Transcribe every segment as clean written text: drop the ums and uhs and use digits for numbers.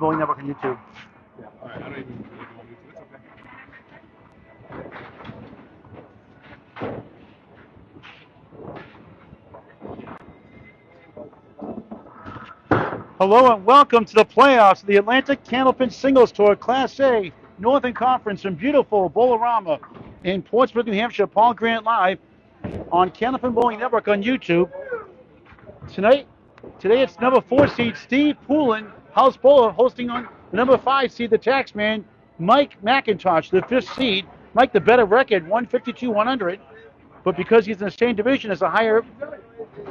Bowling Network on YouTube. Yeah, all right. I don't even really go on YouTube. It's okay. Hello and welcome to the playoffs of the Atlantic Candlepin Singles Tour Class A Northern Conference in beautiful Bowl-O-Rama in Portsmouth, New Hampshire. Paul Grant live on Candlepin Bowling Network on YouTube. Today it's number 4 seed Steve Poulin, house bowler, hosting on the number 5 seed, the Taxman, Mike MacIntosh, the 5th seed. Mike, the better record, 152-100, but because he's in the same division as a higher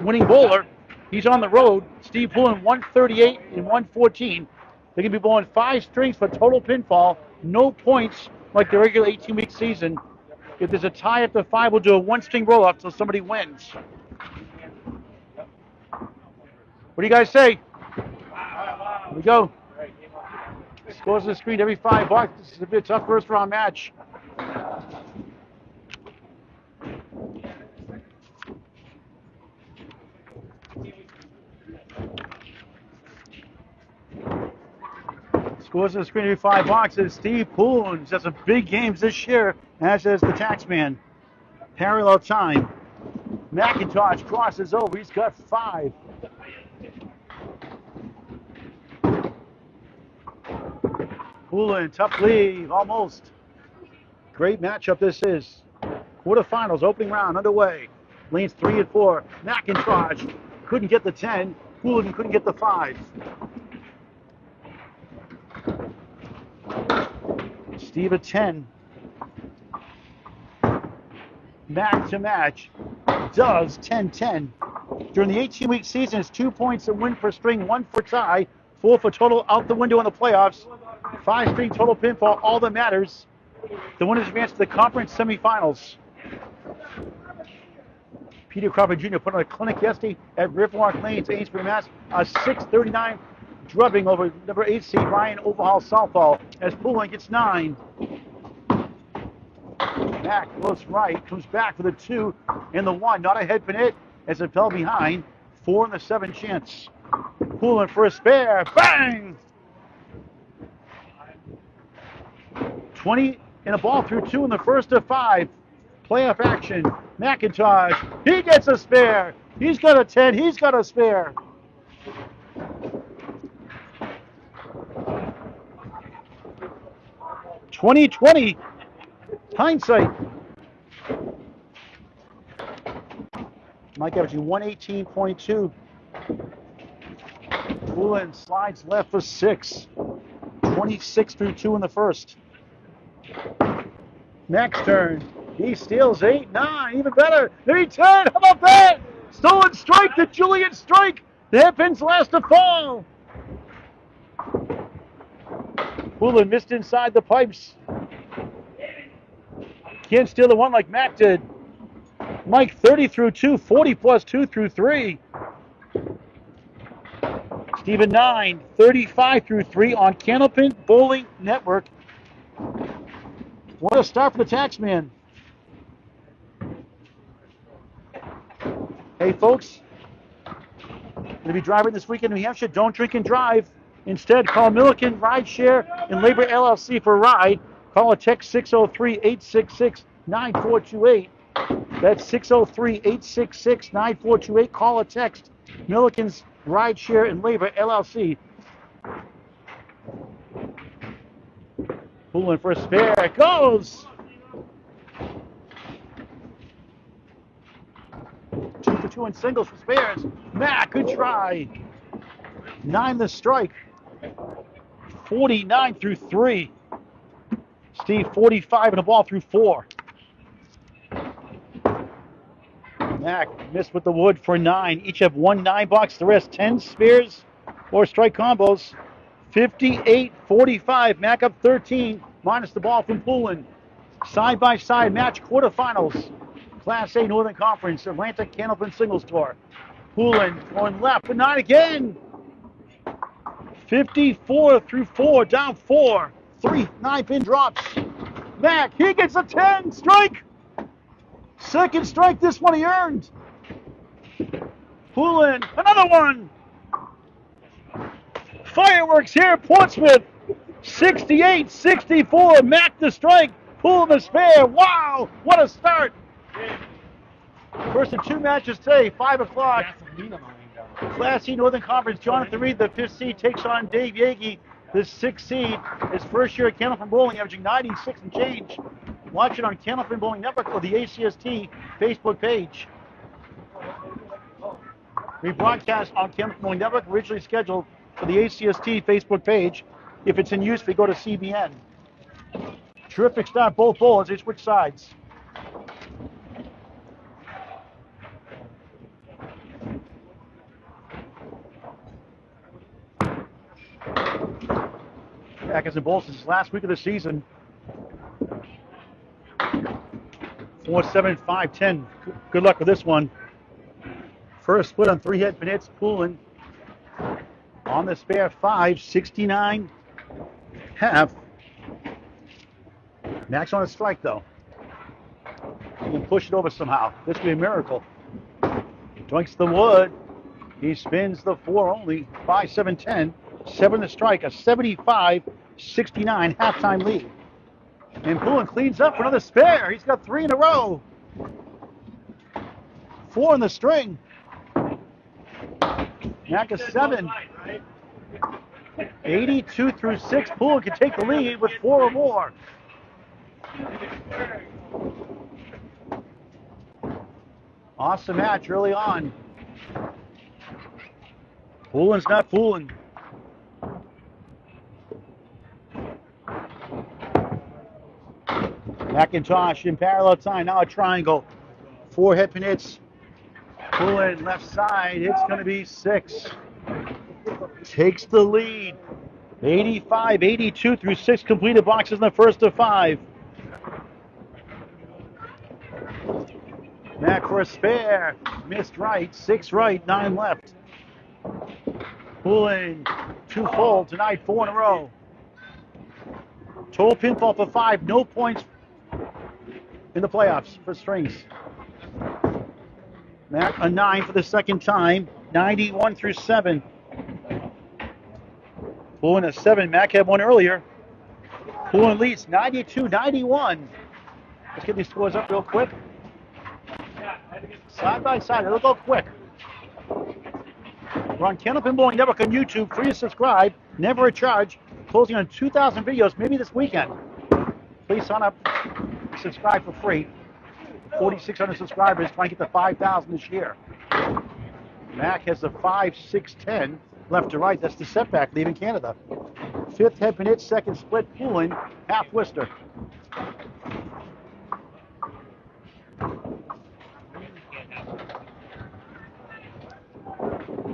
winning bowler, he's on the road. Steve Poulin, 138 and 114. They're going to be bowling 5 strings for total pinfall, no points like the regular 18-week season. If there's a tie after 5, we'll do a 1-string roll-off until somebody wins. What do you guys say? Here we go. Scores on the screen every $5. This is a bit tough first round match. Scores on the screen every $5. Steve Poulin has some big games this year, as does the Taxman. Parallel time. MacIntosh crosses over. He's got 5. Poulin, tough lead, almost. Great matchup this is. Quarterfinals, opening round underway. Lanes 3 and 4. MacIntosh couldn't get the 10. Poulin couldn't get the 5. Steve at 10. Mac to match. Does 10-10. During the 18-week season, it's 2 points a win per string, 1 for tie, 4 for total out the window in the playoffs. 5-string total pinfall, all that matters. The winners advance to the conference semifinals. Peter Crawford Jr. put on a clinic yesterday at Riverwalk Lanes, Amesbury, Mass. A 6:39 drubbing over number 8 seed Ryan Overhaul Southall as Poulin gets 9. Mac goes right, comes back for the 2 and the 1. Not a head pin hit as it fell behind. 4 and the 7 chance. Poulin for a spare. Bang! 20 and a ball through 2 in the first of 5. Playoff action. MacIntosh. He gets a spare. He's got a 10. He's got a spare. (2020) hindsight. Mike averaging 118.2. Poulin slides left for 6. 26 through 2 in the first. Next turn. He steals 8, 9, even better. 8, 10. How about that? Stolen strike to Julian Strike. The hairpin's last to fall. Poulin missed inside the pipes. Can't steal the 1 like Matt did. Mike 30 through 2, 40 plus 2 through 3. Stephen 9, 35 through 3 on Candlepin Bowling Network. What a start for the Taxman. Hey folks, going to be driving this weekend in New Hampshire. Don't drink and drive. Instead, call Milliken Rideshare and Labor LLC for a ride. Call or text 603-866-9428. That's 603-866-9428. Call or text Milliken's Rideshare and Labor LLC. Poulin for a spare. It goes! 2 for 2 in singles for spares. Mac, good try. 9 the strike. 49 through 3. Steve 45 and a ball through 4. Mac missed with the wood for 9. Each have 1 9-box. The rest 10 spares or strike combos. 58-45. Mac up 13 minus the ball from Poulin. Side-by-side match quarterfinals. Class A Northern Conference Atlantic Candlepin Singles Tour. Poulin going left for 9 again. 54 through 4. Down 4. 3 9-pin drops. Mac, he gets a 10 strike. Second strike, this one he earned. Poulin, another one. Fireworks here at Portsmouth. 68-64. Mac the strike. Poulin the spare. Wow, what a start. First of two matches today, 5 o'clock. Class C Northern Conference, Jonathan Reed, the 5th seed, takes on Dave Yagi, the 6th seed. His first year at Candlepin Bowling, averaging 96 and change. Watch it on Candlepin Bowling Network or the ACST Facebook page. Rebroadcast on Candlepin Bowling Network, originally scheduled for the ACST Facebook page. If it's in use, we go to CBN. Terrific start, both bowlers, they switch sides. Atkinson bowls his last week of the season. 4-7, 5-10. Good luck with this one. First split on 3 head hits. Poulin on the spare 5, 69 half. Max on a strike though. He can push it over somehow. This could be a miracle. Doinks the wood. He spins the 4 only. 5-7-10. 7 to strike. A 75-69 halftime lead. And Poulin cleans up for another spare. He's got 3 in a row. 4 in the string. Mac is 7. 82 through 6. Poulin can take the lead with 4 or more. Awesome match early on. Poulin's not fooling. MacIntosh in parallel time. Now a triangle. 4 head pin hits. Poulin left side. It's going to be 6. Takes the lead. 85-82 through 6 completed boxes in the first of 5. Mac for a spare. Missed right. 6 right. 9 left. Poulin 2 full. Tonight 4 in a row. Total pinfall for 5. No points in the playoffs for strings. Mac a 9 for the second time. 91 through 7. Poulin a 7. Mac had one earlier. Poulin leads 92-91. Let's get these scores up real quick. Side by side. It'll go quick. We're on Candlepin Bowling Network on YouTube. Free to subscribe. Never a charge. Closing on 2,000 videos maybe this weekend. Please sign up. Subscribe for free. 4,600 subscribers trying to get to 5,000 this year. Mac has a 5-6-10 left to right. That's the setback leaving Canada. 5th head pin hit, 2nd split. Poulin half Worcester.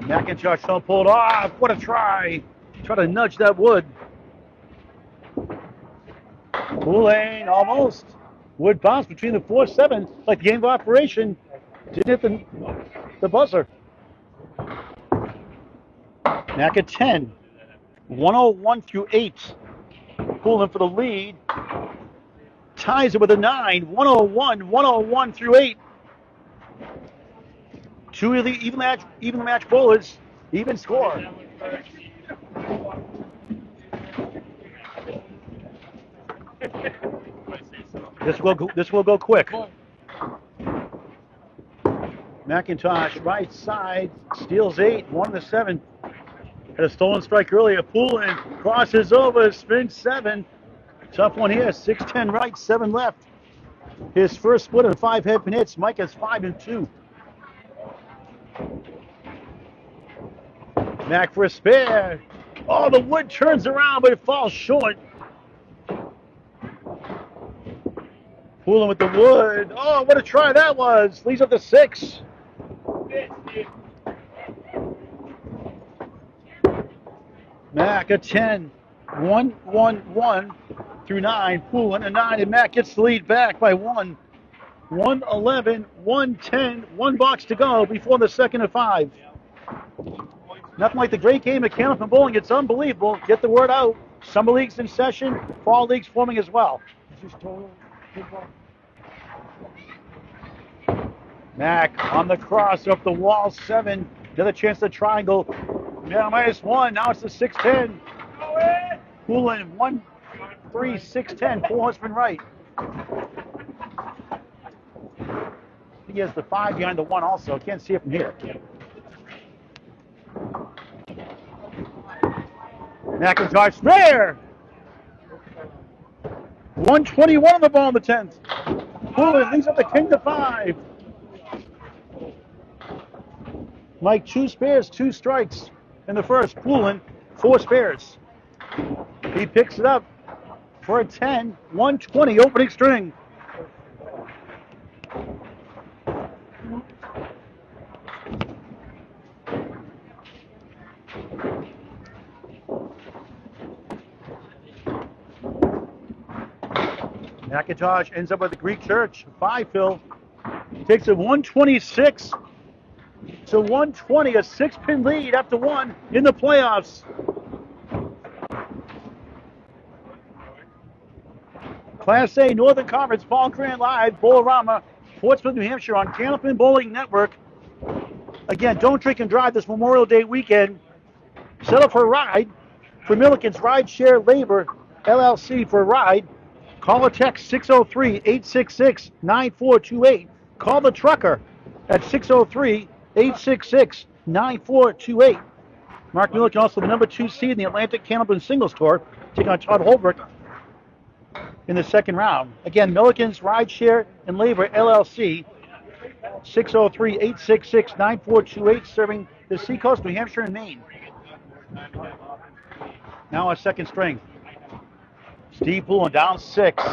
MacIntosh don't pull it off. What a try. Try to nudge that wood. Poulin almost. Wood bounced between the 4-7, like the game of operation. Didn't hit the buzzer. Mac at 10. 101 through 8. Poulin for the lead. Ties it with a 9. 101 through 8. 2 of the even match bowlers, even score. This will go quick. MacIntosh right side steals 8, 1 to 7. Had a stolen strike earlier. Poulin crosses over, spins 7. Tough one here. 6-10 right, 7 left. His first split of 5 head pin hits. Mike has 5 and 2. Mac for a spare. Oh, the wood turns around, but it falls short. Poulin with the wood. Oh, what a try that was. Leaves up to 6. Mac a 10. 1-1-1 through 9. Poulin a 9, and Mac gets the lead back by 1. 111, 110, 1 box to go before the second of 5. Nothing like the great game at Candlepin Bowling. It's unbelievable. Get the word out. Summer leagues in session. Fall leagues forming as well. Mac on the cross up the wall, 7. Another chance to triangle. Yeah, -1. Now it's the 6-10. Poulin 1-3-6-10. 4 horsemen right. He has the 5 behind the 1 also. Can't see it from here. MacIntosh spare. 121 on the ball in the 10th. Poulin leads up the king to 5. Mike, 2 spares, 2 strikes in the first. Poulin, 4 spares. He picks it up for a 10, 120 opening string. MacIntosh ends up at the Greek Church. 5 fill. Takes it 126 to 120, a 6-pin lead after 1 in the playoffs. Class A Northern Conference Fall Grand Live, Bowl-O-Rama, Portsmouth, New Hampshire on Candlepin Bowling Network. Again, don't drink and drive this Memorial Day weekend. Settle for a ride. For Milliken's Ride Share Labor LLC for a ride. Call or text 603-866-9428. Call the trucker at 603-866-9428. Mark Milliken, also the number 2 seed in the Atlantic Candlepin Singles Tour, taking on Todd Holbrook in the second round. Again, Milliken's Ride Share and Labor LLC, 603-866-9428, serving the Seacoast, New Hampshire, and Maine. Now a second string. Steve Poulin down 6.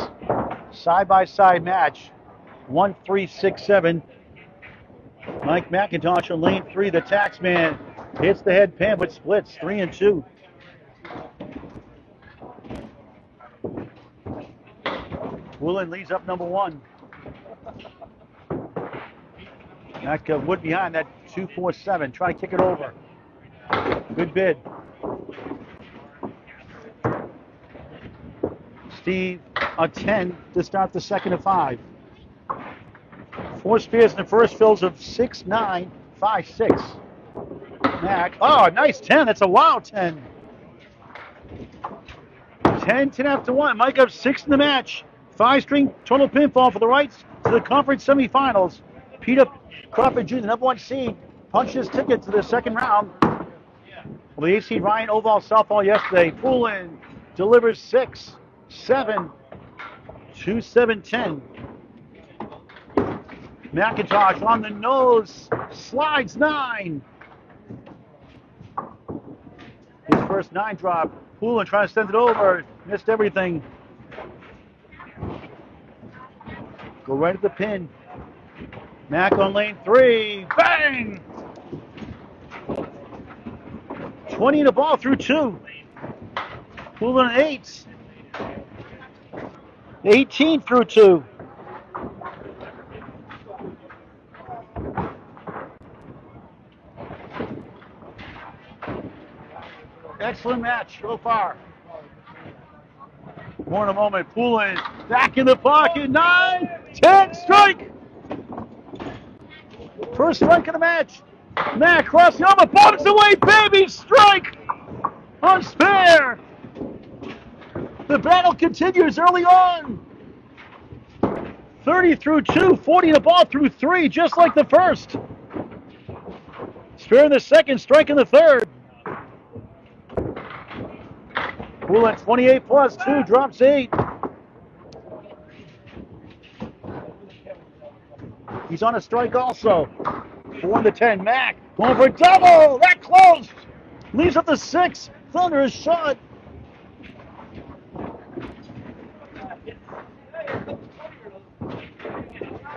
Side-by-side match. 1-3-6-7. Mike MacIntosh on lane 3. The taxman hits the head pin but splits 3-2. Poulin leads up number 1. Mac Wood behind that 2-4-7. Try to kick it over. Good bid. Steve a 10 to start the second of 5. 4 spares in the first fills of 6-9, 5-6. Mac, oh, nice 10. That's a wild 10. 10 after 1. Mike up 6 in the match. 5-string total pinfall for the rights to the conference semifinals. Peter Crawford Jr., the number 1 seed, punched his ticket to the second round. Well, the 8 seed Ryan Oval softball yesterday. Poulin delivers 6, 7, 2-7-10. MacIntosh on the nose, slides 9. His first 9 drop. Poulin trying to send it over, missed everything. Go right at the pin. Mac on lane 3, bang! 20 in the ball through 2. Poulin 8. 18 through 2. Excellent match so far. More in a moment. Poulin back in the pocket. 9, 10, strike. First strike of the match. Mac cross the armor, bumps away, baby, strike on spare. The battle continues early on. 30 through 2, 40 in the ball through 3, just like the first. Spare in the second, strike in the third. Poulin 28 plus 2, drops 8. He's on a strike also. 4-10. Mac going for a double. That close. Leaves up the 6. Thunderous shot.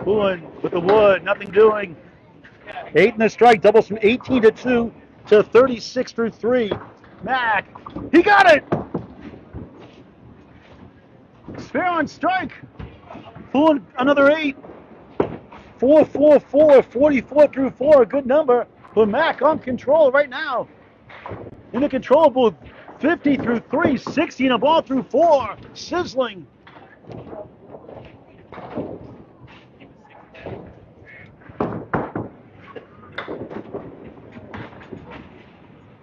Poulin with the wood. Nothing doing. 8 in the strike. Doubles from 18 to 2 to 36 through 3. Mac. He got it. Spare on strike. Poulin another 8. 4-4-4, 44 through 4, a good number for Mac on control right now. In the control booth, 50 through 3, 60 in a ball through 4, sizzling.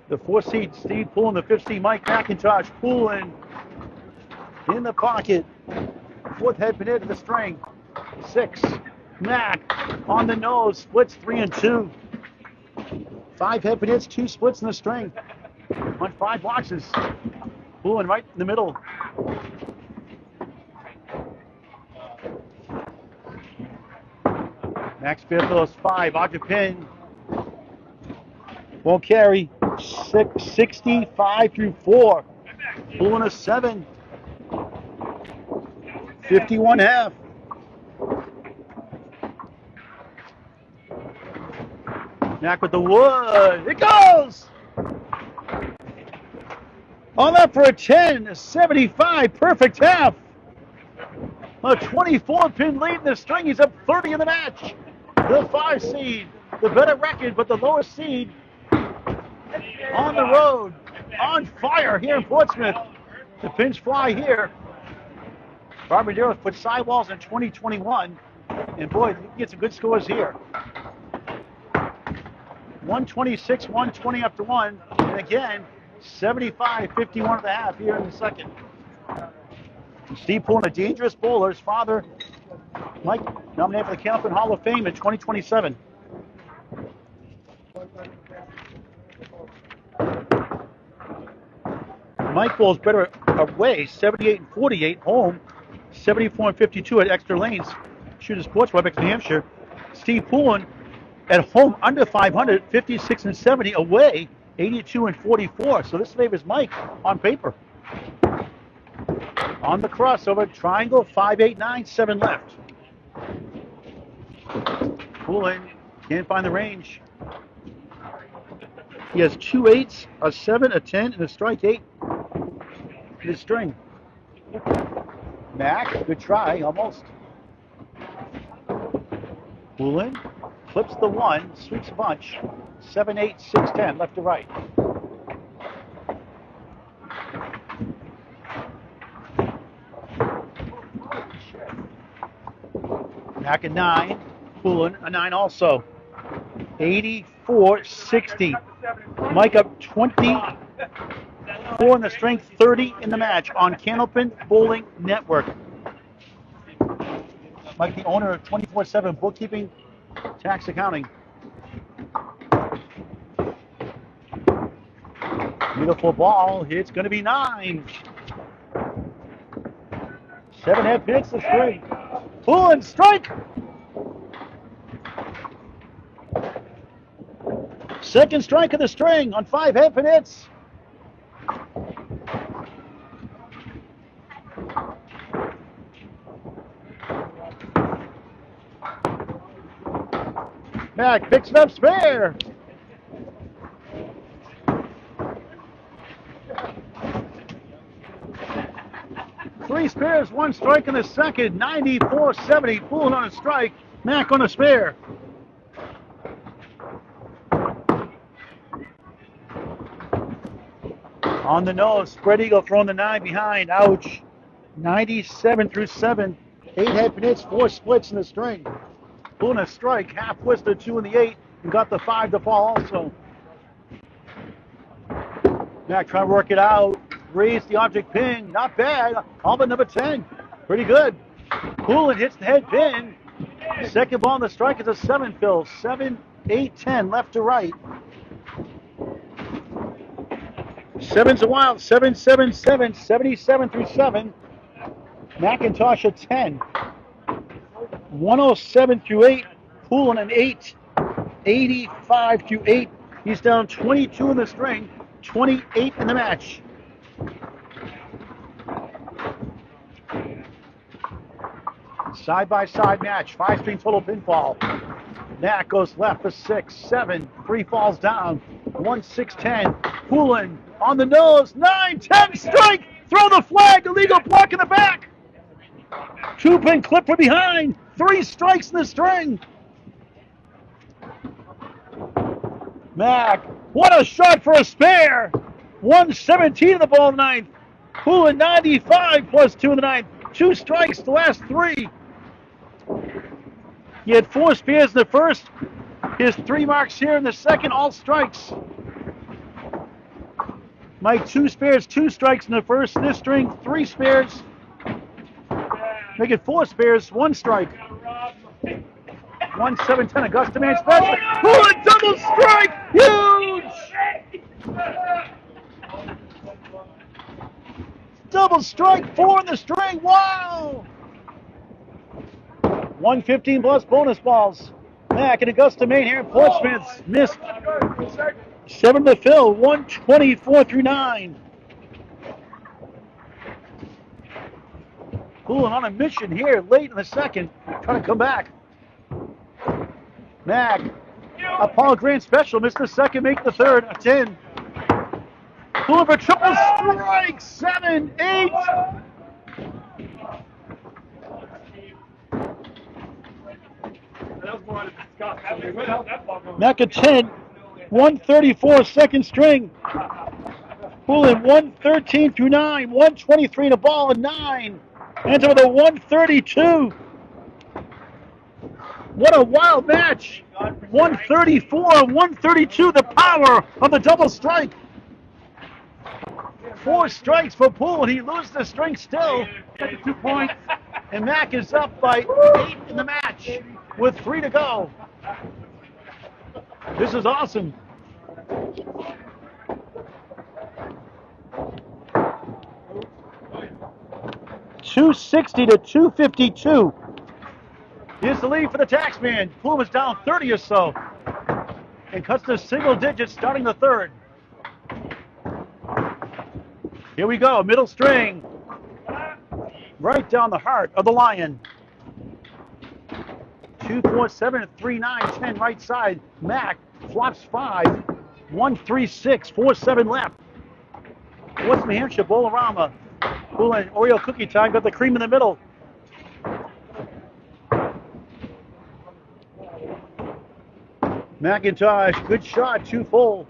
The 4th seed, Steve Poulin. The 5th seed, Mike MacIntosh. Poulin in the pocket. 4th head pin into the string. 6. Mac on the nose. Splits 3 and 2. 5 head pin hits, 2 splits in the string. On 5 boxes. Poulin right in the middle. Max Fairfield's 5. Object pin. Won't carry. 65 through 4. Poulin a 7. 51 half. Mac with the wood. It goes! On that for a 10. A 75. Perfect half. A 24-pin lead in the string. He's up 30 in the match. The 5 seed. The better record, but the lowest seed on the road. On fire here in Portsmouth. The pins fly here. Barbadero put sidewalls in 2021. And boy, you can get some good scores here. 126, 120 after 1. And again, 75, 51 and a half here in the second. Steve Poulin, a dangerous bowler. His father, Mike, nominated for the Candlepin Hall of Fame in 2027. Mike bowls better away, 78 and 48. Home, 74 and 52 at extra lanes. Shooter Sports, Webex, New Hampshire. Steve Poulin at home under 500, 56 and 70. Away, 82 and 44. So this favors Mike on paper. On the crossover, triangle, 5, 8, 9, 7 left. Poulin can't find the range. He has 2 8s, a 7, a 10, and a strike 8 in his string. Mac, good try, almost. Poulin flips the 1, sweeps a bunch. 7, 8, 6, 10, left to right. Mac a 9, Poulin a 9 also. 84-60. Mike up 24 in the strength, 30 in the match on Candlepin Bowling Network. Mike, the owner of 24/7 Bookkeeping, Tax Accounting. Beautiful ball. It's going to be 9. 7 head hits the string. Poulin, strike! Second strike of the string on 5 head pin hits. Mac picks it up, spare. Three spares, 1 strike in the second. 94-70. Poulin on a strike. Mac on a spare. On the nose, spread eagle throwing the 9 behind. Ouch. 97 through 7. 8 head pin hits, 4 splits in the string. Poulin a strike, half twisted, 2 in the 8, and got the 5 to fall also. Mac trying to work it out. Raise the object pin. Not bad. All but number 10. Pretty good. Poulin hits the head pin. Second ball on the strike is a 7 fill. 7, 8, 10 left to right. 7's a wild. 7, 7, 7. 77 through 7. MacIntosh a 10. 107 through 8. Poulin an 8. 85 through 8. He's down 22 in the string. 28 in the match. Side-by-side match. 5-string total pinfall. Mac goes left for 6, 7. 3 falls down. 1, 6, 10. Poulin on the nose. 9, 10. Strike! Throw the flag. Illegal block in the back. 2-pin clip from behind. 3 strikes in the string. Mac, what a shot for a spare. 117 in the ball in the 9th. Poulin 95 plus 2 in the 9th. 2 strikes the last 3. He had 4 spares in the first. His 3 marks here in the second, all strikes. Mike, 2 spares, 2 strikes in the first. This string, 3 spares. Make it 4 spares, 1 strike. 1-7-10 Augusta man special. Poulin double strike! Huge! Double strike, 4 in the string. Wow! 115 plus bonus balls. Mac and Augusta Maine here in Portsmouth. Missed. 7 to fill, 124 through 9. Poulin on a mission here late in the second, trying to come back. Mac, a Paul Grant special, missed the second, make the third, a 10. Poulin for triple strike, 7, 8. Mac a 10, 134 second string. Poulin 113 through 9, 123 to ball, and 9. Ends with a 132. What a wild match. 134, 132, the power of the double strike. 4 strikes for Poulin. He loses the string still. 2 points. And Mac is up by 8 in the match with 3 to go. This is awesome. .260 to 252. Here's the lead for the Taxman. Poulin was down 30 or so and cuts to single digits starting the third. Here we go, middle string. Right down the heart of the Lion. 2-4-7, 3-9, 10 right side. Mac flops 5, 1-3-6, 4-7 left. What's New Hampshire, Bowl-O-Rama. Poulin, Oreo cookie time, got the cream in the middle. MacIntosh, good shot, 2 full.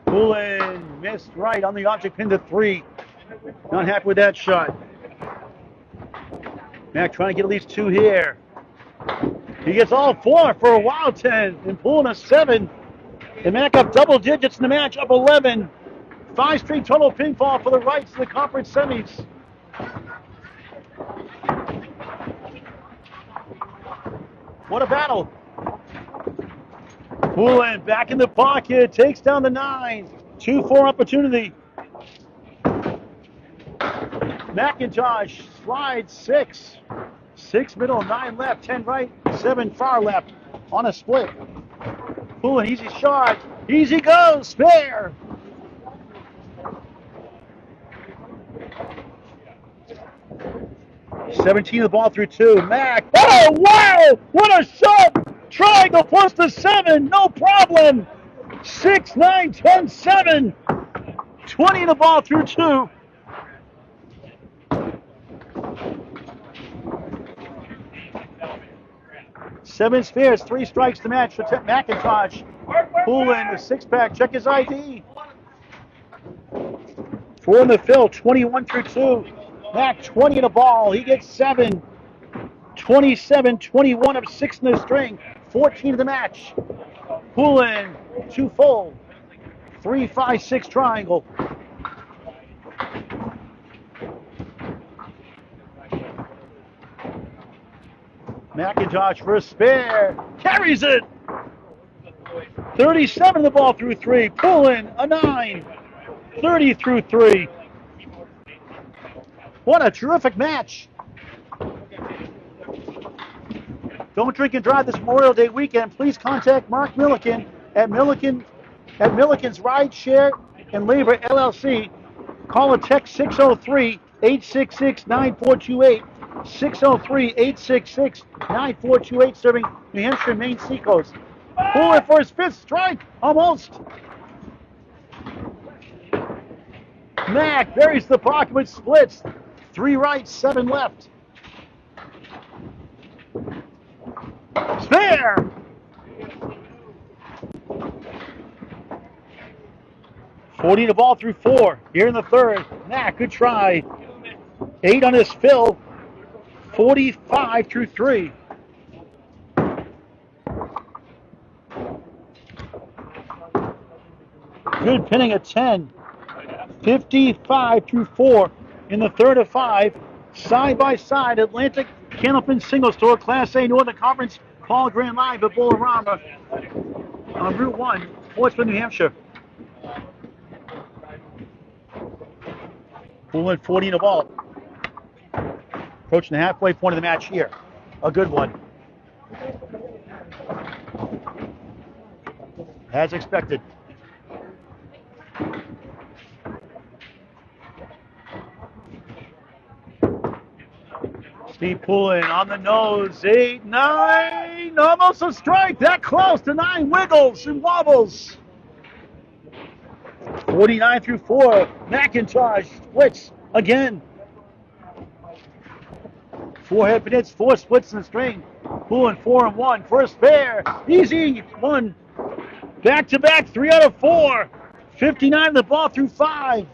Poulin missed right on the object pin to 3. Not happy with that shot. Mac trying to get at least 2 here. He gets all 4 for a wild 10. And Poulin a 7. And Mac up double digits in the match, up 11. 5 straight total pinfall for the rights to the conference semis. What a battle. Poulin back in the pocket, takes down the 9. 2-4 opportunity. MacIntosh slides 6. 6 middle, 9 left, 10 right, 7 far left on a split. Poulin, easy shot. Easy goes, spare. $17 the ball through 2. Mac. Oh, wow! What a shot! Triangle plus the 7. No problem. 6, 9, 10, 7. 20 the ball through 2. Seven spares, 3 strikes to match for MacIntosh. Poulin, the 6-pack. Check his ID. 4 in the fill, 21 through 2. Mac 20 in the ball. He gets 7. 27, 21 of 6 in the string. 14 in the match. Poulin, 2 full. 3, 5, 6 triangle. MacIntosh for a spare. Carries it. 37 the ball through 3. Poulin, a 9. 30 through 3. What a terrific match. Don't drink and drive this Memorial Day weekend. Please contact Mark Milliken at Milliken's Ride, Share, and Labor LLC. Call or text 603-866-9428. 603-866-9428, serving New Hampshire and Maine Seacoast. Poulin for his 5th strike, almost. Mac buries the pocket with splits. 3 right, 7 left. Spare! $40 the ball through 4. Here in the third. Mac, good try. 8 on his fill. 45 through 3. Good pinning at 10. 55 through 4 in the third of 5. Side by side, Atlantic Candlepin Single Store, Class A Northern Conference, Paul Grant live at Bowl-O-Rama on Route 1, Portsmouth, New Hampshire. Poulin 40 in the ball. Approaching the halfway point of the match here. A good one. As expected. Steve Poulin on the nose. 8, 9. Almost a strike. That close to 9. Wiggles and wobbles. 49 through 4. MacIntosh splits again. 4 head hits, 4 splits in the string. Poulin 4 and 1. First pair. Easy. 1. Back to back. 3 out of 4. 59 the ball through 5.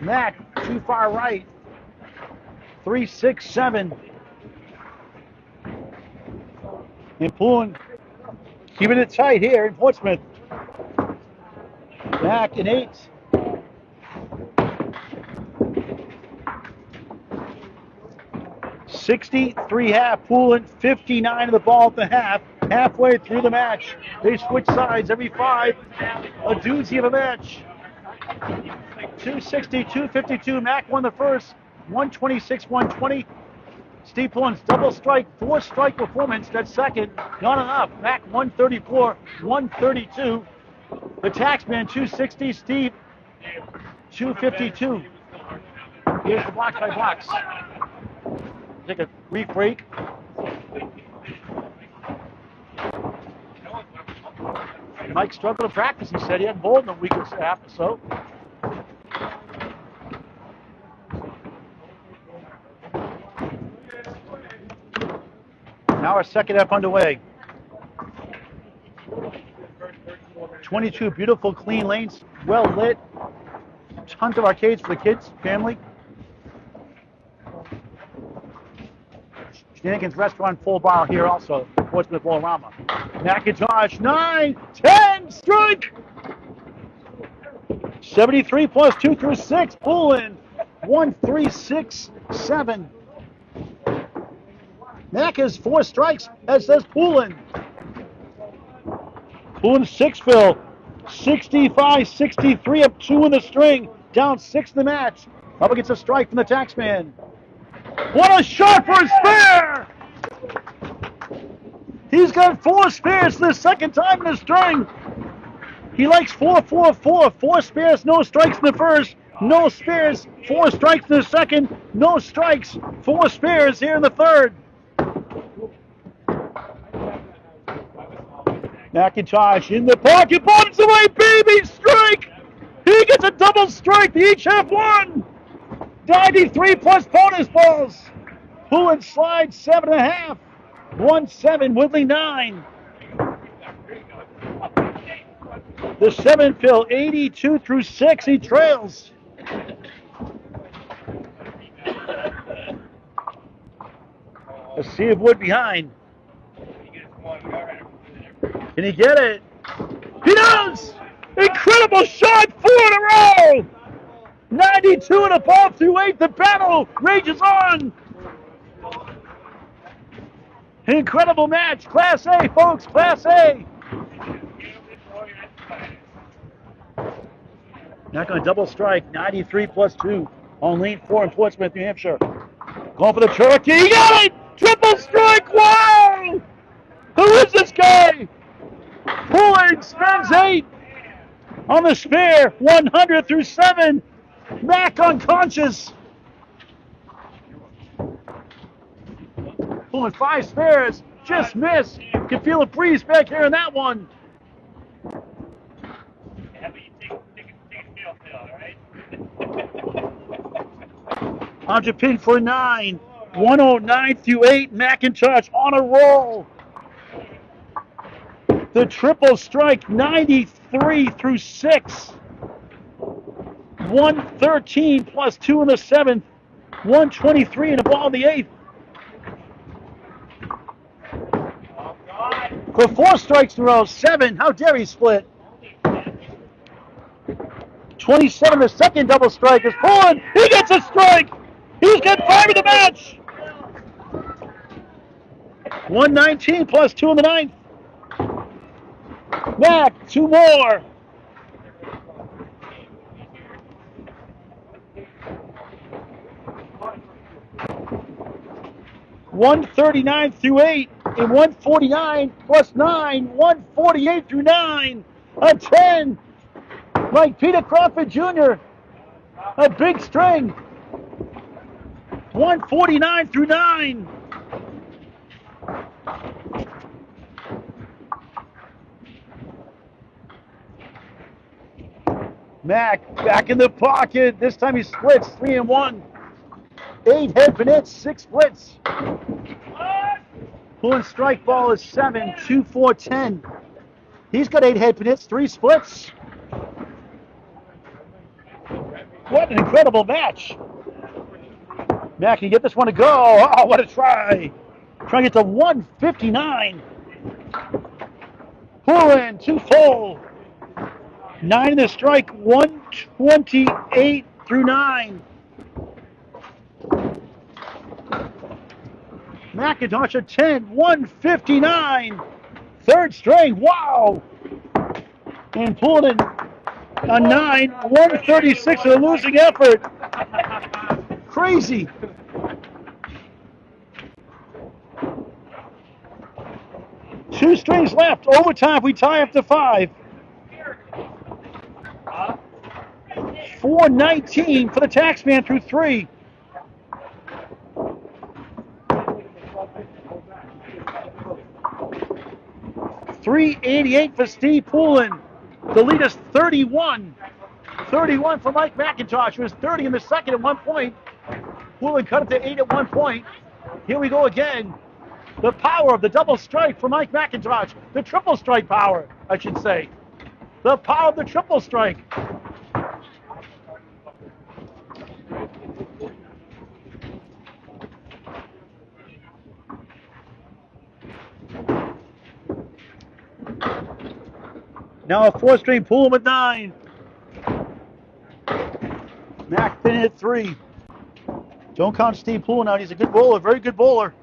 Mac too far right. 3, 6, 7. And Poulin keeping it tight here in Portsmouth. Back in 8. $63.5. Poulin 59 of the ball at the half. Halfway through the match. They switch sides every 5. A doozy of a match. 260, 252. Mac won the first. 126, 120. Steve Poulin's double strike, 4 strike performance. That's second. Not enough. Mac 134, 132. The Taxman 260. Steve 252. Here's the box by box. Take a brief break. Mike struggled to practice. He said he hadn't bowled in a week and a half or so. Now our second half underway. 22 beautiful, clean lanes, well lit. Tons of arcades for the kids, family. Shenanigans Restaurant full bar here also. Portsmouth Bowl-O-Rama. MacIntosh 9, 10, strike! 73 plus 2 through 6. Poulin 1, 3, 6, 7. Mac has 4 strikes, as does Poulin. Poulin 6 fill. 65, 63 up 2 in the string. Down 6 in the match. Up against a strike from the Taxman. What a shot for a spare! He's got 4 spares for the second time in the string. He likes 4, 4, 4. 4 spares, no strikes in the first. No spares, 4 strikes in the second. No strikes, 4 spares here in the third. MacIntosh in the pocket, bottoms away, baby, strike! He gets a double strike, they each have 1. 93 plus bonus balls. Poulin slides 7.5. 1-7, Woodley 9. The 7 fill, 82 through 6, he trails. A sea of wood behind. Can he get it? He does! Incredible shot, 4 in a row! 92 and a ball through 8. The battle rages on. Incredible match. Class A, folks. Class A. Not going to double strike. 93 plus 2 on lane 4 in Portsmouth, New Hampshire. Going for the turkey. He got it! Triple strike. Wow! Who is this guy? Poulin spends 8 on the spare. 100 through 7. Mac unconscious. Pulling 5 spares. Just missed. Can feel a breeze back here in that one. On to pin for 9. 109 through 8. MacIntosh on a roll. The triple strike. 93 through 6. 113 plus 2 in the 7th. 123 in the ball in the 8th. for 4 strikes in a row. 7. How dare he split? 27, the second double strike is Poulin. He gets a strike. He's got 5 in the match. 119 plus 2 in the ninth. Mac, 2 more. $139 through 8 and 149 plus 9, 148 through 9, a 10. Like Peter Crawford Jr., a big string. 149 through 9. Mac back in the pocket. This time he splits 3 and 1. 8 head hits, 6 splits. Poulin's strike ball is 7, 2, 4, 10. He's got 8 head hits, 3 splits. What an incredible match. Mac, can you get this one to go? Oh, what a try. Trying to get to 159. Poulin, 2 full. 9 in the strike, 128 through 9. MacIntosh a 10, 159. Third string, wow. And Poulin a 9, 136 in a losing effort. Crazy. Two strings left. Overtime, we tie up to 5. 419 for the Taxman through 3. $388 for Steve Poulin. The lead is 31. 31 for Mike MacIntosh, who was 30 in the second at one point. Poulin cut it to 8 at one point. Here we go again. The power of the double strike for Mike MacIntosh. The triple strike power, I should say. The power of the triple strike. Now a 4-string Poulin with 9. Mac thin at 3. Don't count Steve Poulin out. He's a good bowler, very good bowler.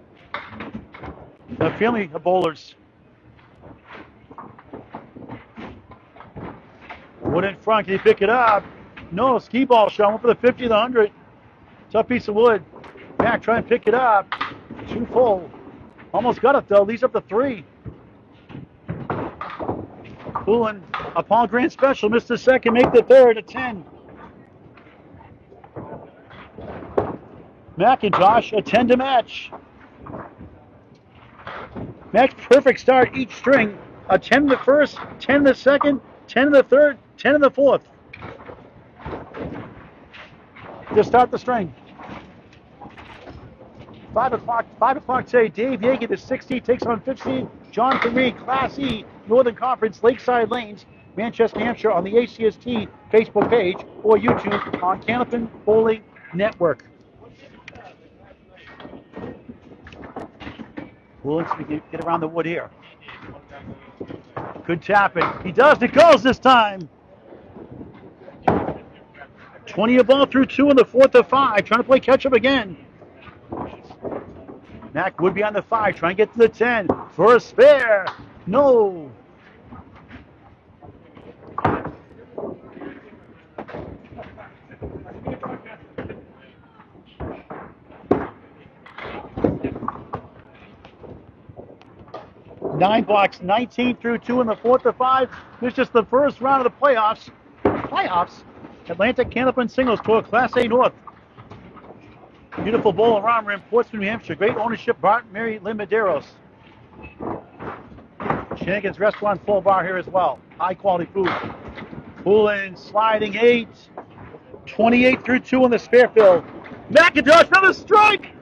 A family of bowlers. Wood in front. Can he pick it up? No, ski ball shot. Went for the 50 to the 100. Tough piece of wood. Mac trying to pick it up. 2 full. Almost got it though. Leads up to 3. Poulin, upon grand special, missed the second, make the third at 10. MacIntosh, a 10 to match. Mac's perfect start each string. A 10 in the first, 10 in the second, 10 in the third, 10 in the fourth. To start the string. 5 o'clock today. Dave Yeager, the 60, takes on 15. Jonathan Reed, Class E, Northern Conference, Lakeside Lanes, Manchester, New Hampshire, on the ACST Facebook page or YouTube on Canopin Bowling Network. Poulin, get around the wood here. Good tapping. He does. It goes this time. 20 a ball through 2 in the fourth of 5. Trying to play catch up again. Mac would be on the 5. Trying to get to the 10 for a spare. No. Nine blocks, 19 through 2 in the fourth of 5. This is just the first round of the playoffs. Atlantic Canopin Singles Tour, Class A North. Beautiful Bowl-O-Rama in Portsmouth, New Hampshire. Great ownership, Bart and Mary Lynn Medeiros. Shenanigans Restaurant full bar here as well. High quality food. Poulin sliding 8. 28 through 2 in the spare field. MacIntosh, another strike!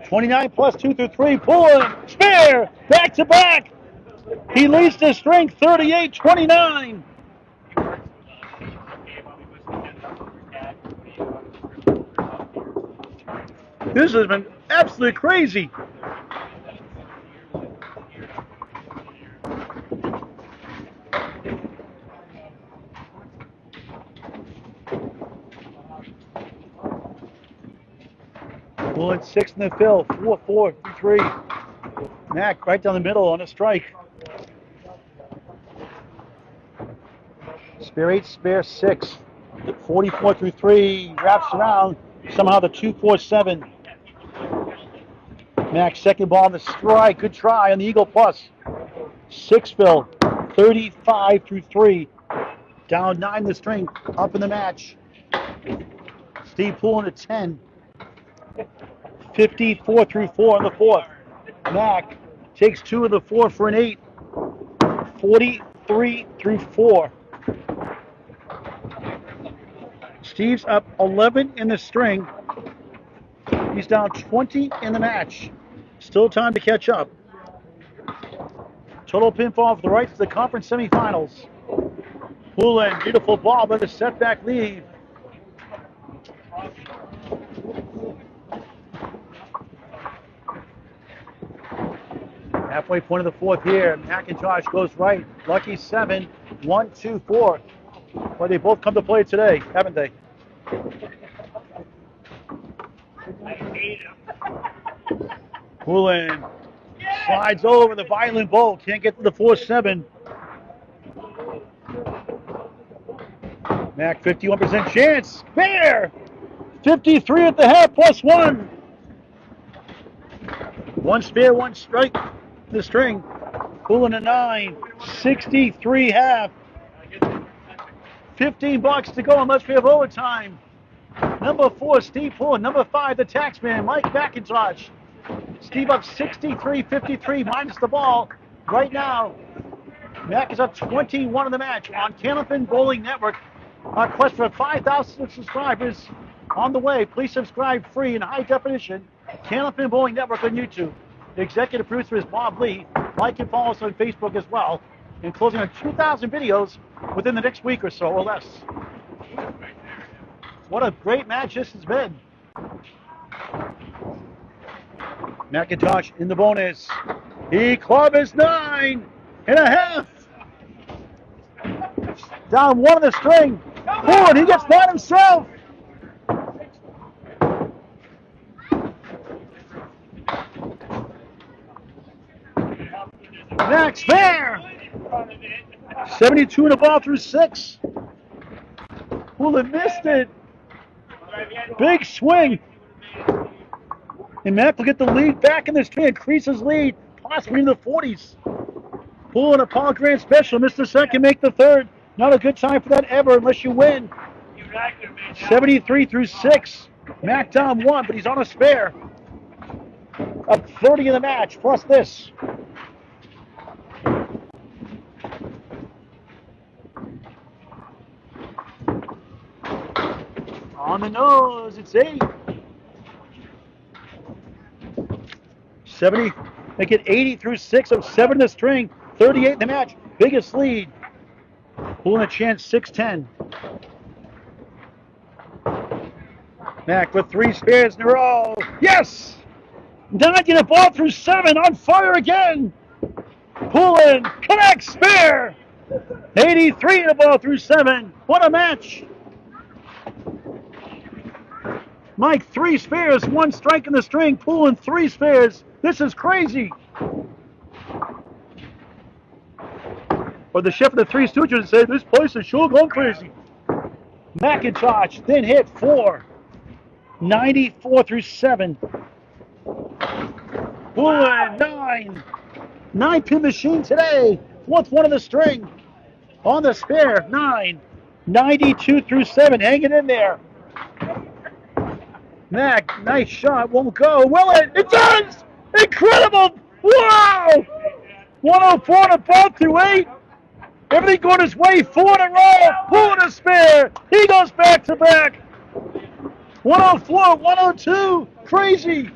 $29 plus 2 through 3. Poulin, spare, back to back. He leads the string 38-29. This has been absolutely crazy. Poulin 6 in the fill, 4-4, 3. Mac right down the middle on a strike. Spare 8, spare 6. 44 through 3, wraps around. Somehow the 2-4-7. Mac second ball on the strike. Good try on the Eagle Plus. 6 fill, 35 through 3. Down 9 the string, up in the match. Steve Poulin at 10. 54 through 4 in the fourth. Mac takes 2 of the 4 for an 8. 43 through 4. Steve's up 11 in the string. He's down 20 in the match. Still time to catch up. Total pinfall for the right to the conference semifinals. Poulin, beautiful ball, but a setback lead. Halfway point of the fourth here. MacIntosh goes right. Lucky 7. 1, 2, 4. Well, they both come to play today, haven't they? Poulin slides over the violent bowl. Can't get to the 4-7. Mac 51% chance. Fair. 53 at the half plus 1. 1 spare, 1 strike. The string. Poulin a 9. 63 half. $15 to go unless we have overtime. Number 4, Steve Poulin. Number 5, the taxman, Mike MacIntosh. Steve up 63-53 minus the ball. Right now, Mac is up 21 in the match on Candlepin Bowling Network. Our quest for 5,000 subscribers on the way. Please subscribe free in high definition. Candlepin Bowling Network on YouTube. The executive producer is Bob Lee. Like and follow us on Facebook as well. And closing on 2,000 videos within the next week or so or less. What a great match this has been. MacIntosh in the bonus. He club is 9.5. Down 1 of the string. Poulin, he gets that himself. Max fair. 72 in the ball through 6. Poulin missed it. Big swing. And Mac will get the lead back in this string, increase his lead, possibly in the 40s. Poulin a Paul Grant special, missed the second, make the third. Not a good time for that ever unless you win. 73 through 6. Mac down 1, but he's on a spare. Up 30 in the match, plus this. On the nose, it's 8. 70, make it 80 through 6 of 7 in the string. 38 in the match, biggest lead. Poulin a chance, 6-10. Mac with 3 spares in a row. Yes! 90 the ball through 7, on fire again. Poulin connects, spare. 83 the ball through 7. What a match. Mike, 3 spares, 1 strike in the string. Poulin, 3 spares. This is crazy. Or the chef of the Three Stooges said, this place is sure going crazy. MacIntosh, thin hit, 4. 94 through 7. Poulin, 9. 9-pin machine today. 4th one of the string. On the spare, 9. 92 through 7, hanging in there. Mac, nice shot, won't go. Will it? It does! Incredible! Wow! 104 to ball through 8. Everything going his way, 4 in a row. Poulin a spare. He goes back to back. 104, 102. Crazy.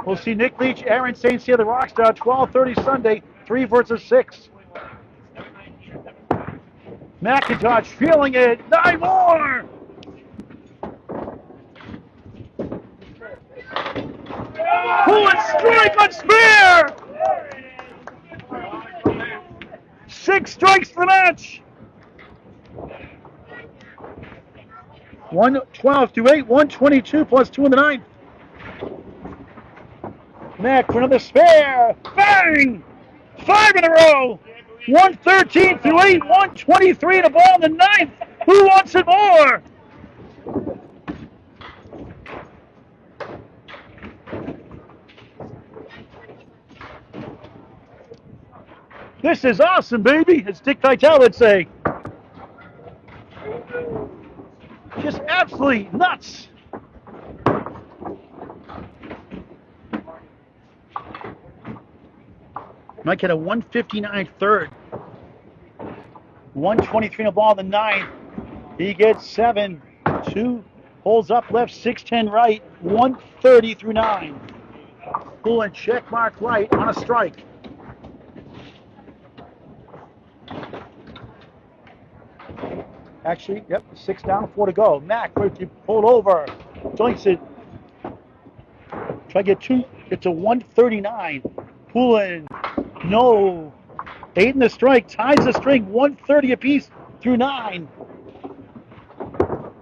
We'll see Nick Leach, Aaron St. Cyr, the Rockstar, 12:30 Sunday, 3 versus 6. MacIntosh feeling it. 9 more. Poulin strike on spare. 6 strikes for the match. 112 to 8, 122 plus 2 in the ninth. Mac for another spare. Bang! 5 in a row. 113 through 8, 123 to ball in the ninth. Who wants it more? This is awesome, baby, as Dick Vitale would say. Just absolutely nuts. Mike had a 159 third. 123 in the ball in the ninth. He gets 7. 2 holes up left, 610 right, 130 through 9. Poulin check mark right on a strike. Actually, yep, 6 down, 4 to go. Mac, pulled over. Joints it. Try to get 2. It's a 139. Poulin, no. 8 in the strike, ties the string, 130 apiece through 9.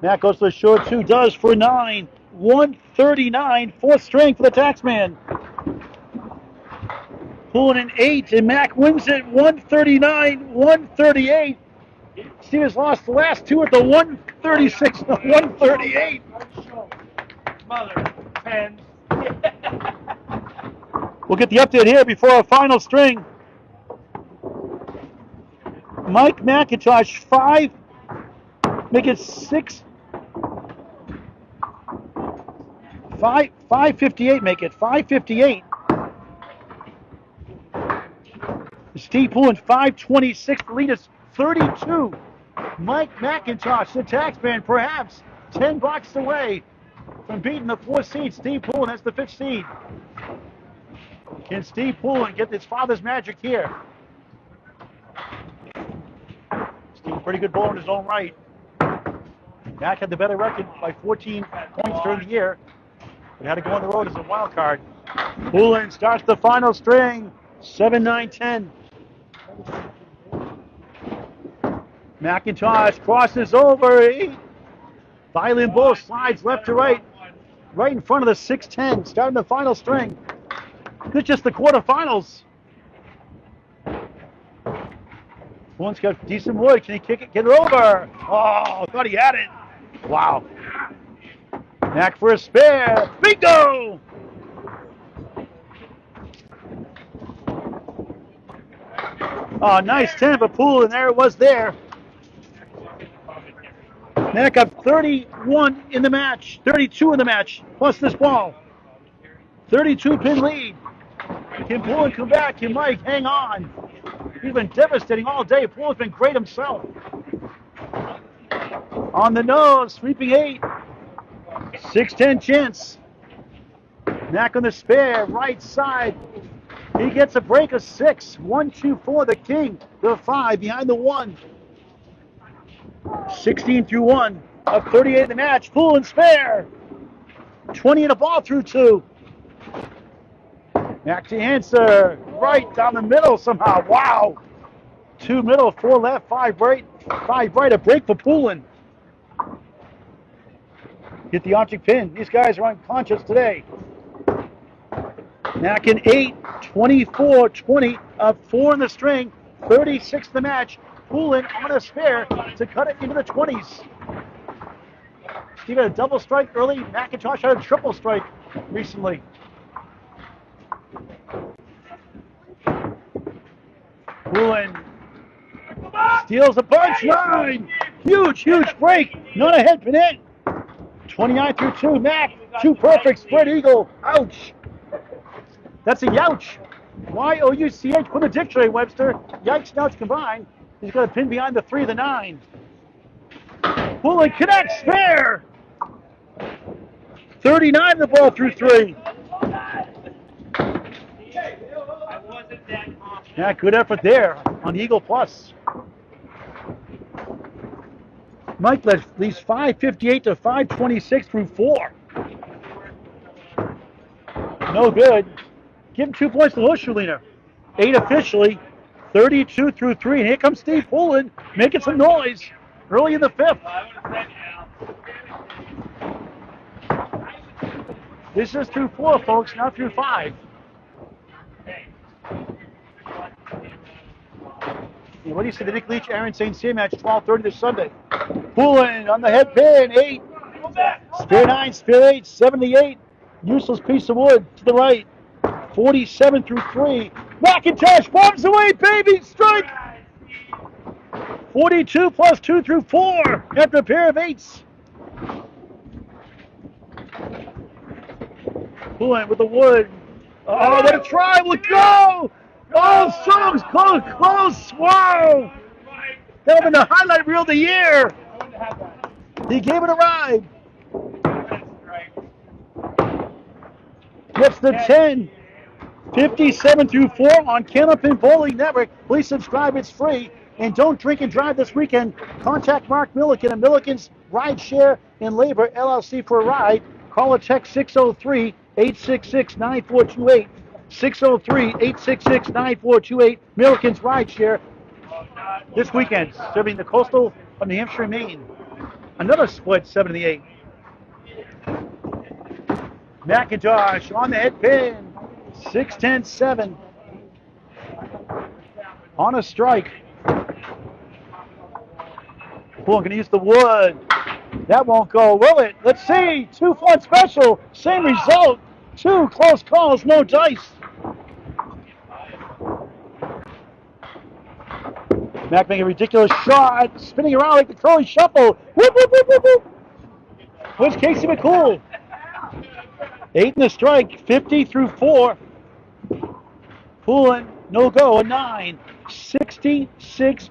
Mac goes to the short 2, does for 9. 139, 4th string for the Taxman. Poulin in 8, and Mac wins it 139, 138. Stevens lost the last 2 at the 136 and the 138. Mother pens. We'll get the update here before our final string. Mike MacIntosh 5, make it 6. 558, make it 558. Steve Poulin 526. The lead is 32. Mike MacIntosh, the Taxman, perhaps 10 blocks away from beating the 4th seed. Steve Poulin has the 5th seed. Can Steve Poulin get his father's magic here? Steve, pretty good bowler in his own right. Mac had the better record by 14 points during the year, but had to go on the road as a wild card. Poulin starts the final string, 7, 9, 10. MacIntosh crosses over 8. Violin Bull slides left to right, right in front of the 6-10, starting the final string. This is just the quarterfinals. Poulin's got decent wood. Can he kick it? Get it over. Oh, thought he had it. Wow. Mac for a spare. Bingo! Oh, nice 10 for Poulin. There it was there. Mac up 31 in the match. 32 in the match, plus this ball. 32 pin lead. Can Poulin come back? Can Mike hang on? He's been devastating all day. Poulin's been great himself. On the nose, sweeping 8. 6-10 chance. Mac on the spare, right side. He gets a break of 6. 1, 2, 4, the king. The 5 behind the 1. 16 through 1. Up 38 in the match. Poulin spare. 20 in a ball through 2. Mac to answer. Right down the middle somehow. Wow. 2 middle, 4 left, 5 right. 5 right. A break for Poulin. Get the object pin. These guys are unconscious today. Mac in 8, 24, 20, up 4 in the string, 36 the match. Poulin on a spare to cut it into the 20s. Steve had a double strike early. MacIntosh had a triple strike recently. Poulin steals a punch. 9. Huge, huge break. Not a head pin in. 29 through 2. Mac, 2 perfect. Spread eagle. Ouch. That's a youch. Y-O-U-C-H. Put in the dictionary, Webster. Yikes and ouch combined. He's got a pin behind the 3, the 9. Poulin connects. Spare. 39 the ball through 3. Yeah, good effort there on Eagle Plus. Mike leads 5:58 to 5:26 through 4. No good. Give him 2 points to Huscherliner. 8 officially. 32 through 3. And here comes Steve Poulin making some noise early in the 5th. This is through 4, folks, not through 5. And what do you say, the Nick Leach, Aaron St. Cyr match, 12:30 this Sunday. Poulin on the head pin, 8. Spear 9, spear 8, 78. Useless piece of wood to the right. 47 through 3. MacIntosh bombs away, baby, strike! 42 plus 2 through 4 after a pair of 8s. Poulin with the wood. Oh, what a try, will go! Oh, Strong's close, whoa! That would have been the highlight reel of the year. He gave it a ride. Gets the 10. 57 through 4 on Candlepin Bowling Network. Please subscribe, it's free. And don't drink and drive this weekend. Contact Mark Milliken of Milliken's Rideshare and Labor LLC for a ride. Call or text 603-866-9428. 603-866-9428. Milliken's Rideshare. This weekend, serving the coastal of New Hampshire and Maine. Another split, 7 to 8. MacIntosh on the head pin. 6-10-7. On a strike. Poulin going to use the wood. That won't go, will it? Let's see. 2-1 special. Same result. 2 close calls, no dice. Mac making a ridiculous shot. Spinning around like the curly shuffle. Whoop, whoop, whoop, whoop, whoop. Where's Casey McCool? 8 in the strike. 50 through 4. Poulin, no go, a 9. 66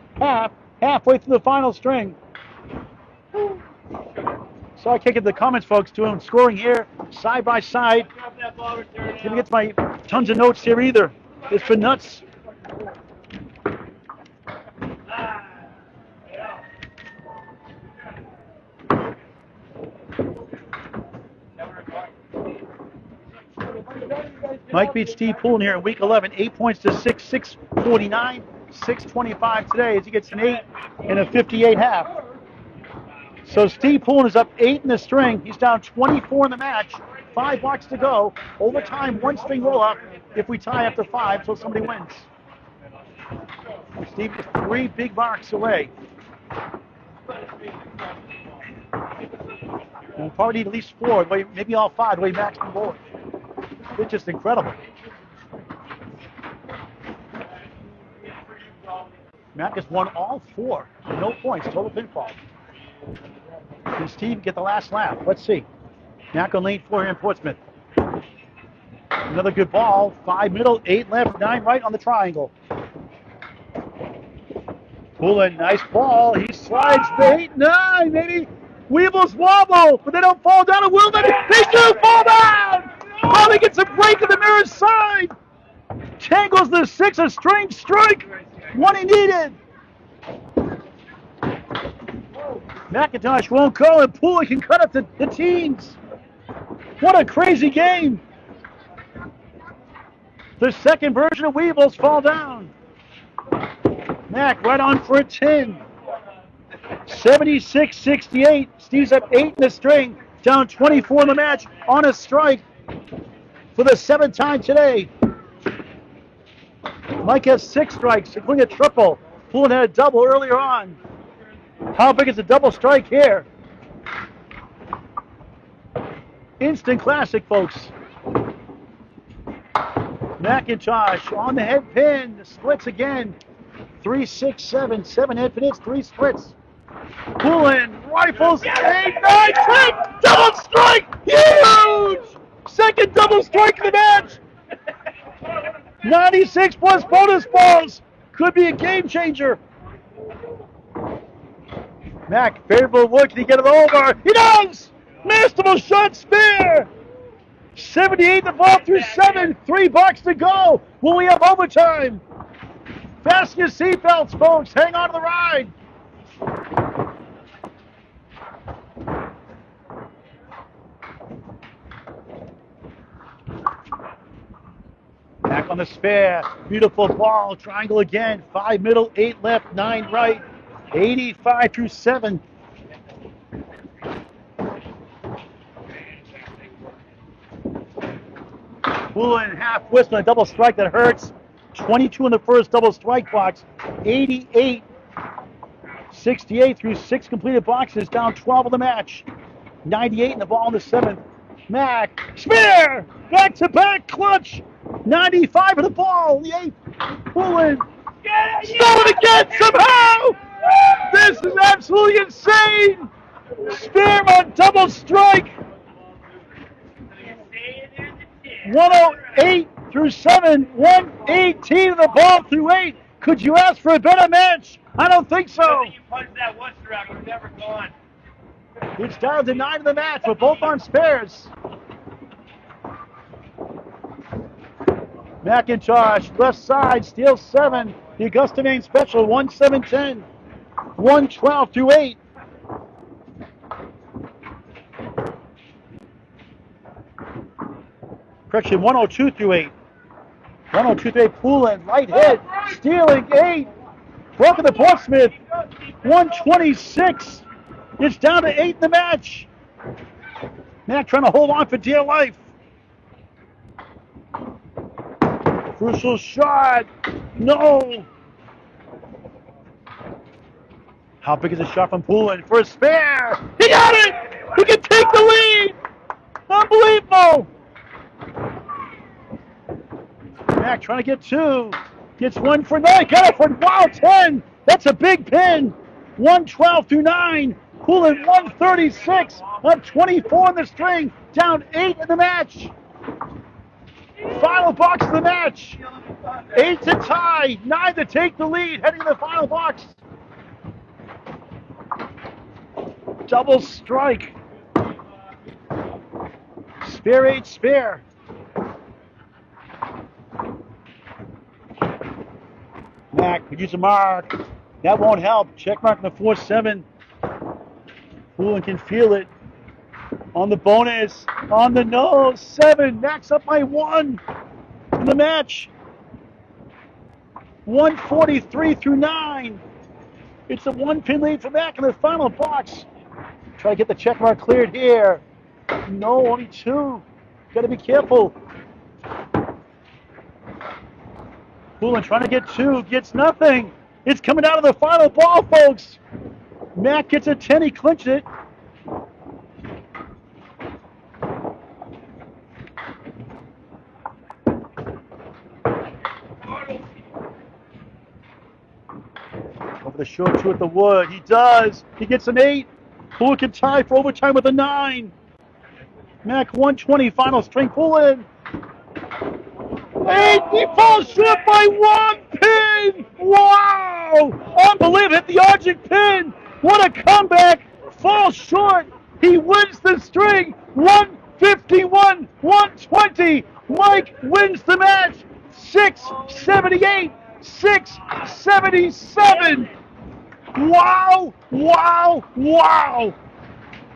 halfway through the final string. So I can't get the comments, folks, to him scoring here, side by side. Didn't get to my tons of notes here either. It's been nuts. Mike beats Steve Poulin here in week 11. 8 points to 6, 649, 625 today as he gets an 8 and a 58 half. So Steve Poulin is up 8 in the string. He's down 24 in the match. 5 blocks to go. Overtime, 1 string roll up if we tie after 5 so somebody wins. Steve is 3 big marks away. We'll probably need at least 4, maybe all 5, the way Max can bowl it. It's just incredible. Mac has won all 4. No points, total pinfall. Can Steve get the last lap? Let's see. Mac on lane 4 here in Portsmouth. Another good ball. 5 middle, 8 left, 9 right on the triangle. Poulin, nice ball. He slides the 8, 9, maybe. Weebles wobble, but they don't fall down. And will they? They do fall down! Probably gets a break in the mirror's side. Tangles the 6, a strange strike. One he needed. MacIntosh won't go, and Poulin can cut up the teens. What a crazy game. The second version of Weebles fall down. Mac right on for a 10. 76-68. Steve's up 8 in the string. Down 24 in the match on a strike for the 7th time today. Mike has 6 strikes, including a triple. Poulin had a double earlier on. How big is a double strike here? Instant classic, folks. MacIntosh on the head pin. Splits again. 3, 6, 7. 7 head pin hits, 3 splits. Poulin rifles 8, 9, 10. Double strike! Huge! Second double strike in the match. 96 plus bonus balls. Could be a game changer. Mac, favorable wood. Can he get it over? He does! Masterful shot, spear! 78 the ball through 7. $3 to go. Will we have overtime? Fasten your seatbelts, folks. Hang on to the ride. Mack on the spare. Beautiful ball. Triangle again. 5 middle, 8 left, 9 right. 85 through 7. Poulin half whistle on a double strike that hurts. 22 in the first double strike box. 88. 68 through 6 completed boxes. Down 12 in the match. 98 in the ball in the 7th. Mack, spear! Back-to-back clutch! 95 in the ball in the 8th. Poulin, stole it again somehow! This is absolutely insane! Spear on double strike! 108 through 7, 118 in the ball through 8. Could you ask for a better match? I don't think so. You punched that once around, you're never gone. It's down to 9 in the match. We're both on spares. MacIntosh, left side, steals 7. The Augusta main special, 1-7-10. 112 through 8. Correction, 102 through 8. 102 through 8. Poulin, right hit, stealing 8. Broken to Portsmouth, 126. It's down to 8 in the match. Mack trying to hold on for dear life. Crucial shot. No. How big is the shot from Poulin for a spare? He got it! He can take the lead! Unbelievable! Mack trying to get 2. Gets 1 for 9. Got it for, wow, 10. That's a big pin. 112 through 9. Poulin 136. Up 24 in the string. Down 8 in the match. Final box of the match. 8 to tie. 9 to take the lead. Heading to the final box. Double strike. Spare 8, spare. Mack could use a mark. That won't help. Check mark in the 4-7. Poulin can feel it. On the bonus. On the nose. 7. Mack's up by 1 in the match. 143 through 9. It's a 1-pin lead for Mack in the final box. Try to get the check mark cleared here. No, only 2. Got to be careful. Poulin trying to get 2, gets nothing. It's coming out of the final ball, folks. Mack gets a 10, he clinched it. Over the short 2 at the wood, he does. He gets an 8. Poulin can tie for overtime with a 9. Mack 120, final string. Poulin. 8, he falls short by 1 pin! Wow! Unbelievable, hit the object pin! What a comeback! Falls short, he wins the string! 151, 120! Mike wins the match! 678, 677! Wow, wow, wow!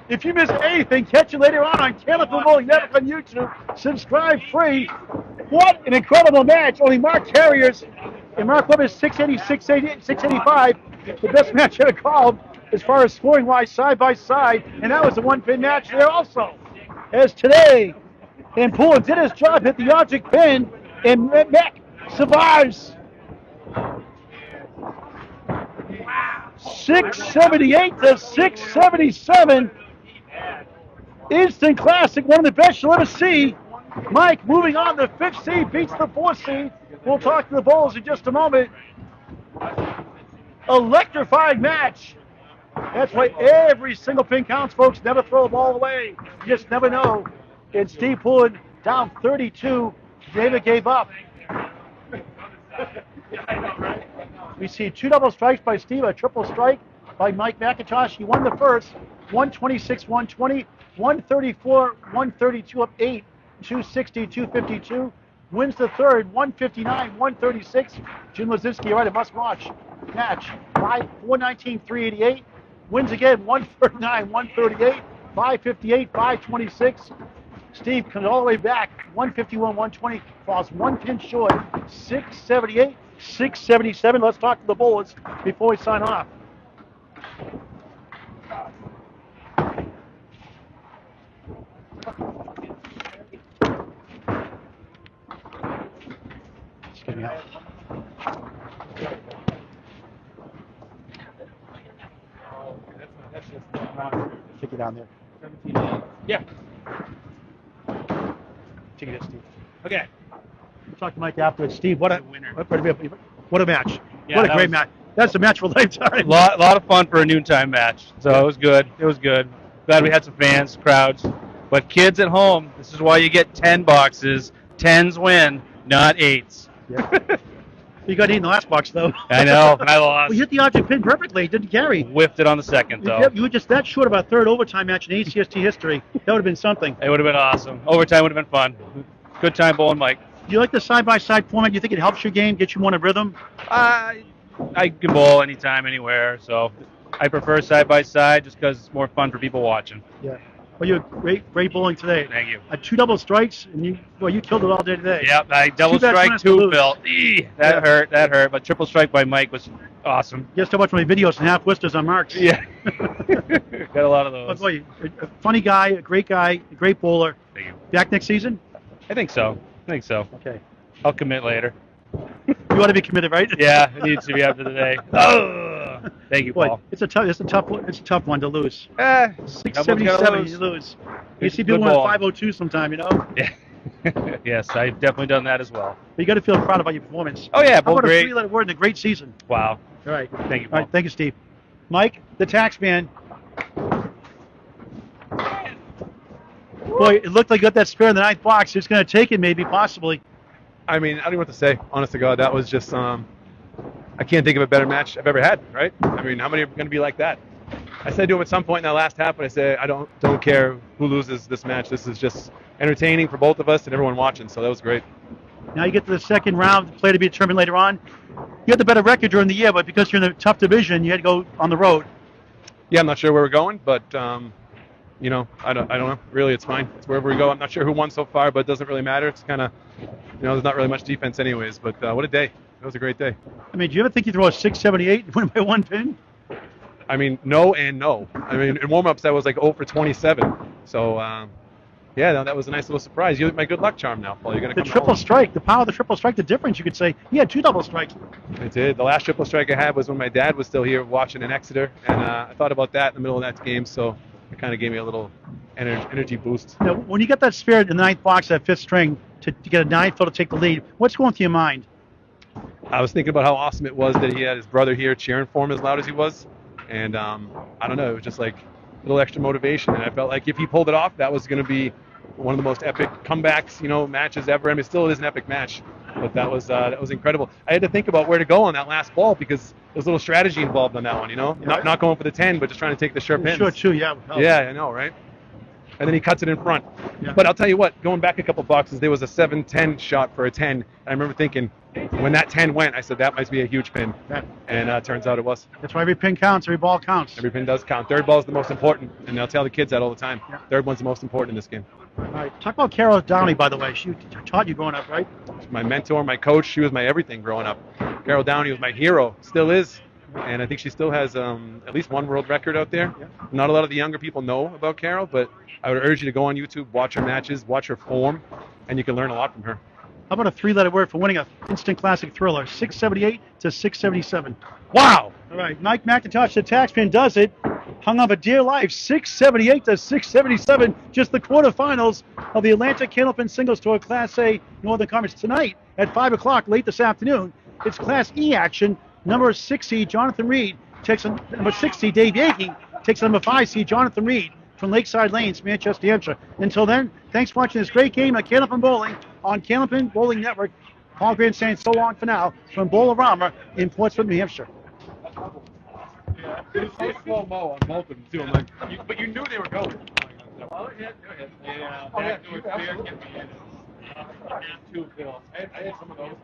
If you missed anything, catch it later on California Bowling Network on YouTube. Subscribe free. What an incredible match. Only Mark Carriers and Mark Webber's 680, 680, 685. The best match ever called as far as scoring-wise, side by side. And that was a 1-pin match there also. As today, and Poulin did his job, hit the object pin, and Mack survives. 678 to 677. Instant classic, one of the best you'll ever see. Mike moving on, the 5th seed beats the 4th seed. We'll talk to the Bulls in just a moment. Electrifying match. That's why every single pin counts, folks. Never throw a ball away. You just never know. And Steve Poulin down 32. David gave up. We see 2 double strikes by Steve, a triple strike by Mike MacIntosh. He won the first, 126, 120, 134, 132 up 8, 260, 252. Wins the third, 159, 136. Jim Lazinski, all right, a must-watch match. 419, 388. Wins again, 139, 138, 558, 526. Steve comes all the way back, 151, 120, falls one pin short, 678, 677. Let's talk to the Bowlers before we sign off. Just me out. That's just Take it down there. 17. Yeah. Take it, Steve. Okay. We'll talk to Mike afterwards. Steve, what a Winner. What a match. Yeah, What a that great was- match. That's a match for lifetime. Lot of fun for a noontime match. So it was good. It was good. Glad we had some fans, crowds. But kids at home, this is why you get 10 boxes. 10s win, not 8s. Yeah. You got 8 in the last box, though. I know, and I lost. Well, you hit the object pin perfectly. It didn't carry. Whiffed it on the second, though. You were just that short of a third overtime match in ACST history. That would have been something. It would have been awesome. Overtime would have been fun. Good time bowling, Mike. Do you like the side-by-side format? Do you think it helps your game, gets you more in rhythm? I can bowl anytime, anywhere. So I prefer side-by-side just because it's more fun for people watching. Yeah. Well, you were great bowling today. Thank you. 2 double strikes, and you killed it all day today. Yep, I double Too bad strike France to 2, lose. Phil. That hurt. But triple strike by Mike was awesome. Guess how much my videos and half whisters on marks. Yeah. Got a lot of those. But boy, a funny guy, a great bowler. Thank you. Back next season? I think so. Okay. I'll commit later. You want to be committed, right? Yeah, it needs to be after today. Oh, thank you, Boy, Paul. it's a tough one to lose. Someone's gotta 677, lose. you lose. You Good- see people good at ball. 502 sometime, you know. Yeah. Yes, I've definitely done that as well. But you got to feel proud about your performance. Oh, yeah, How both about great. a 3-letter word in a great season? Wow. All right. Thank you, All Paul. right. Thank you, Steve. Mike, the tax man. Boy, it looked like you got that spare in the 9th box. It's going to take it, maybe, possibly. I mean, I don't know what to say. Honest to God, that was just, I can't think of a better match I've ever had, right? I mean, how many are going to be like that? I said to him at some point in that last half, but I said, I don't care who loses this match. This is just entertaining for both of us and everyone watching, so that was great. Now you get to the second round, the play to be determined later on. You had the better record during the year, but because you're in a tough division, you had to go on the road. Yeah, I'm not sure where we're going, but, you know, I don't know. Really, it's fine. It's wherever we go. I'm not sure who won so far, but it doesn't really matter. It's kind of, you know, there's not really much defense anyways, but what a day. It was a great day. I mean, do you ever think you throw a 678 and win by 1 pin? I mean, no and no. I mean, in warm-ups, I was like 0 for 27. So, yeah, no, that was a nice little surprise. You're my good luck charm now, Paul. You're going to The come triple home. strike, the power of the triple strike, the difference, you could say. He had 2 double strikes. I did. The last triple strike I had was when my dad was still here watching in Exeter, and I thought about that in the middle of that game, so it kind of gave me a little energy boost. Now, when you get that spirit in the 9th box, that 5th string, to get a 9 fill to take the lead, what's going through your mind? I was thinking about how awesome it was that he had his brother here cheering for him as loud as he was, and I don't know, it was just like a little extra motivation, and I felt like if he pulled it off, that was going to be one of the most epic comebacks, you know, matches ever. I mean, still it is an epic match, but that was incredible. I had to think about where to go on that last ball because there's a little strategy involved on that one, you know, not going for the 10, but just trying to take the sharp pins. Sure, too, yeah. Yeah, I know, right? And then he cuts it in front. Yeah. But I'll tell you what, going back a couple boxes, there was a 7-10 shot for a 10. And I remember thinking, when that 10 went, I said, that might be a huge pin. Yeah. And turns out it was. That's why every pin counts, every ball counts. Every pin does count. Third ball is the most important. And I'll tell the kids that all the time. Yeah. Third one's the most important in this game. All right. Talk about Carol Downey, by the way. She taught you growing up, right? My mentor, my coach, she was my everything growing up. Carol Downey was my hero, still is. And I think she still has at least one world record out there. Yeah. Not a lot of the younger people know about Carol, but I would urge you to go on YouTube, watch her matches, watch her form, and you can learn a lot from her. How about a 3-letter word for winning a instant classic thriller? 678 to 677. Wow. All right. Mike MacIntosh, the taxman, does it. Hung on for dear life. 678 to 677. Just the quarterfinals of the Atlantic Candlepin Singles Tour Class A Northern Conference tonight at 5 o'clock late this afternoon. It's Class E action. Number 6 seed Jonathan Reed takes on number 6 seed Dave Yankee takes on number 5 seed Jonathan Reed from Lakeside Lanes, Manchester, New Hampshire. Until then, thanks for watching this great game at Candlepin Bowling on Candlepin Bowling Network. Paul Grant saying so long for now from Bowl-O-Rama in Portsmouth, New Hampshire. It's so slow-mo on both of them, too. I'm like, but you knew they were going. Oh, yeah, go ahead. Yeah, Back to you a fair absolutely. can be in. Half 2 Phil. I had some of those.